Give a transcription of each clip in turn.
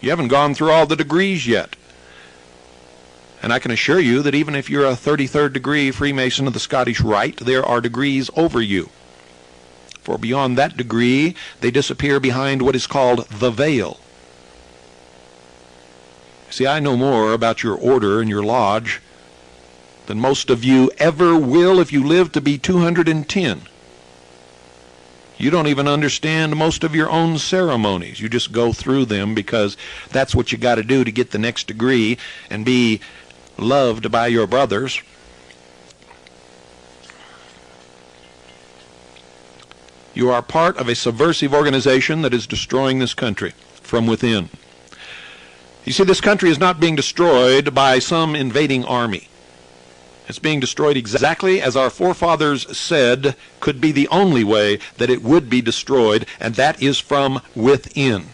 You haven't gone through all the degrees yet. And I can assure you that even if you're a 33rd degree Freemason of the Scottish Rite, there are degrees over you. For beyond that degree, they disappear behind what is called the veil. See, I know more about your order and your lodge than most of you ever will if you live to be 210. You don't even understand most of your own ceremonies. You just go through them because that's what you got to do to get the next degree and be loved by your brothers. You are part of a subversive organization that is destroying this country from within. You see, this country is not being destroyed by some invading army. It's being destroyed exactly as our forefathers said could be the only way that it would be destroyed, and that is from within.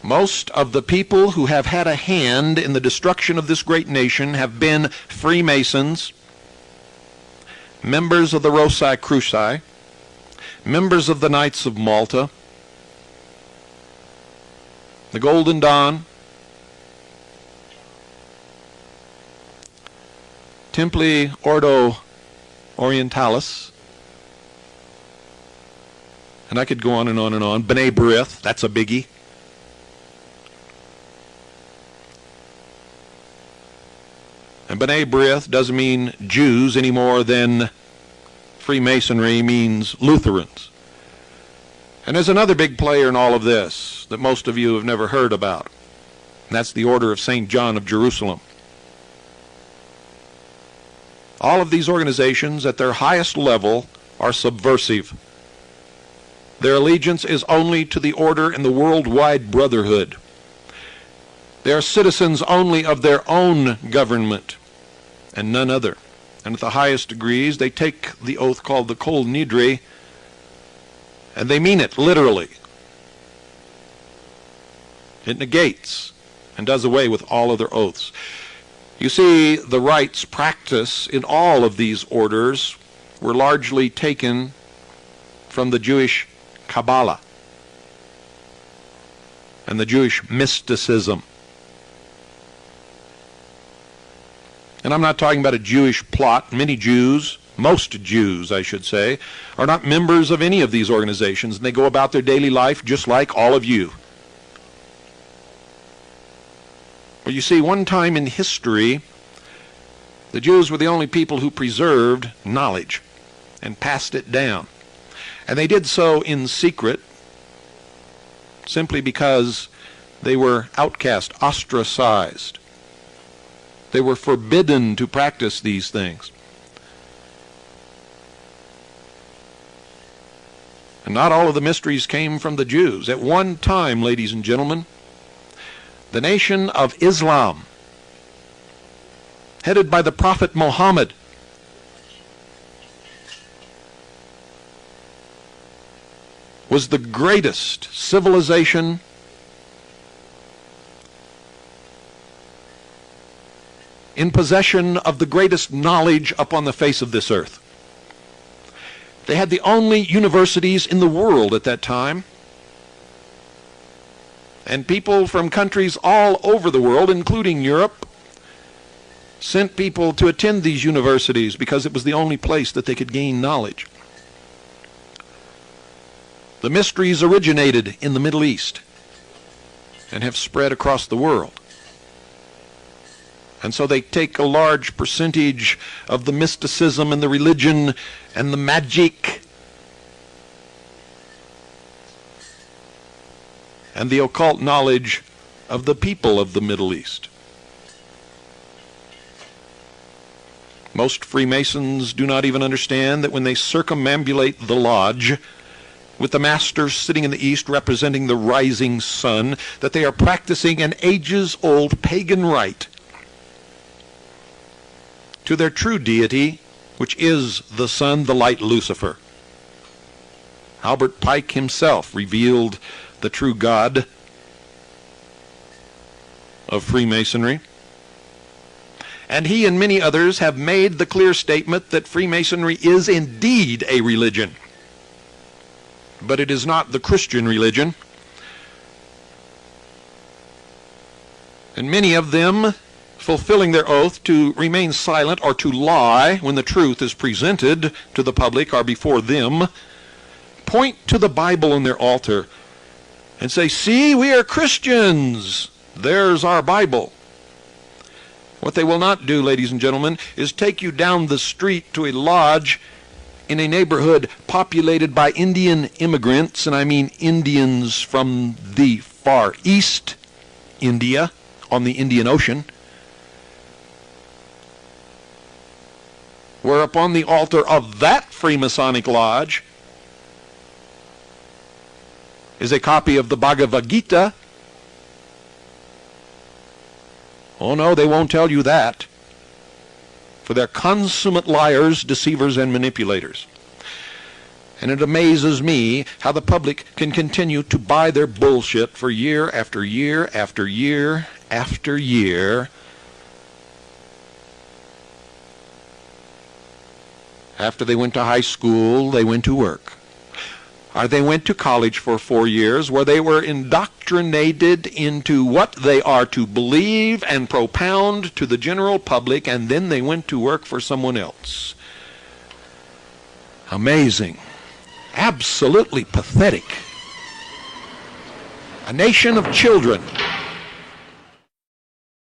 Most of the people who have had a hand in the destruction of this great nation have been Freemasons, members of the Rosicrucians, members of the Knights of Malta, the Golden Dawn, Templi Ordo Orientalis, and I could go on and on and on. B'nai B'rith, that's a biggie. And B'nai B'rith doesn't mean Jews any more than Freemasonry means Lutherans. And there's another big player in all of this that most of you have never heard about. And that's the Order of St. John of Jerusalem. All of these organizations at their highest level are subversive. Their allegiance is only to the order and the worldwide brotherhood. They are citizens only of their own government and none other. And at the highest degrees, they take the oath called the Kol Nidre, and they mean it literally. It negates and does away with all other oaths. You see, the rites practiced in all of these orders were largely taken from the Jewish Kabbalah and the Jewish mysticism. And I'm not talking about a Jewish plot. Many Jews, most Jews, I should say, are not members of any of these organizations, and they go about their daily life just like all of you. But you see, one time in history, the Jews were the only people who preserved knowledge and passed it down. And they did so in secret simply because they were outcast, ostracized. They were forbidden to practice these things. And not all of the mysteries came from the Jews. At one time, ladies and gentlemen, the nation of Islam, headed by the Prophet Muhammad, was the greatest civilization in possession of the greatest knowledge upon the face of this earth. They had the only universities in the world at that time. And people from countries all over the world, including Europe, sent people to attend these universities because it was the only place that they could gain knowledge. The mysteries originated in the Middle East and have spread across the world. And so they take a large percentage of the mysticism and the religion and the magic and the occult knowledge of the people of the Middle East. Most Freemasons do not even understand that when they circumambulate the lodge, with the masters sitting in the east representing the rising sun, that they are practicing an ages-old pagan rite to their true deity, which is the sun, the light Lucifer. Albert Pike himself revealed the true God of Freemasonry. And he and many others have made the clear statement that Freemasonry is indeed a religion. but it is not the Christian religion. And many of them, fulfilling their oath to remain silent or to lie when the truth is presented to the public or before them, point to the Bible on their altar and say, "See, we are Christians. There's our Bible." What they will not do, ladies and gentlemen, is take you down the street to a lodge in a neighborhood populated by Indian immigrants, and I mean Indians from the far east, India, on the Indian Ocean, where upon the altar of that Freemasonic lodge is a copy of the Bhagavad Gita. Oh no, they won't tell you that, for they're consummate liars, deceivers, and manipulators. And it amazes me how the public can continue to buy their bullshit for year after year after year after year. After they went to high school, they went to work. Or they went to college for 4 years, where they were indoctrinated into what they are to believe and propound to the general public, and then they went to work for someone else. Amazing. Absolutely pathetic. A nation of children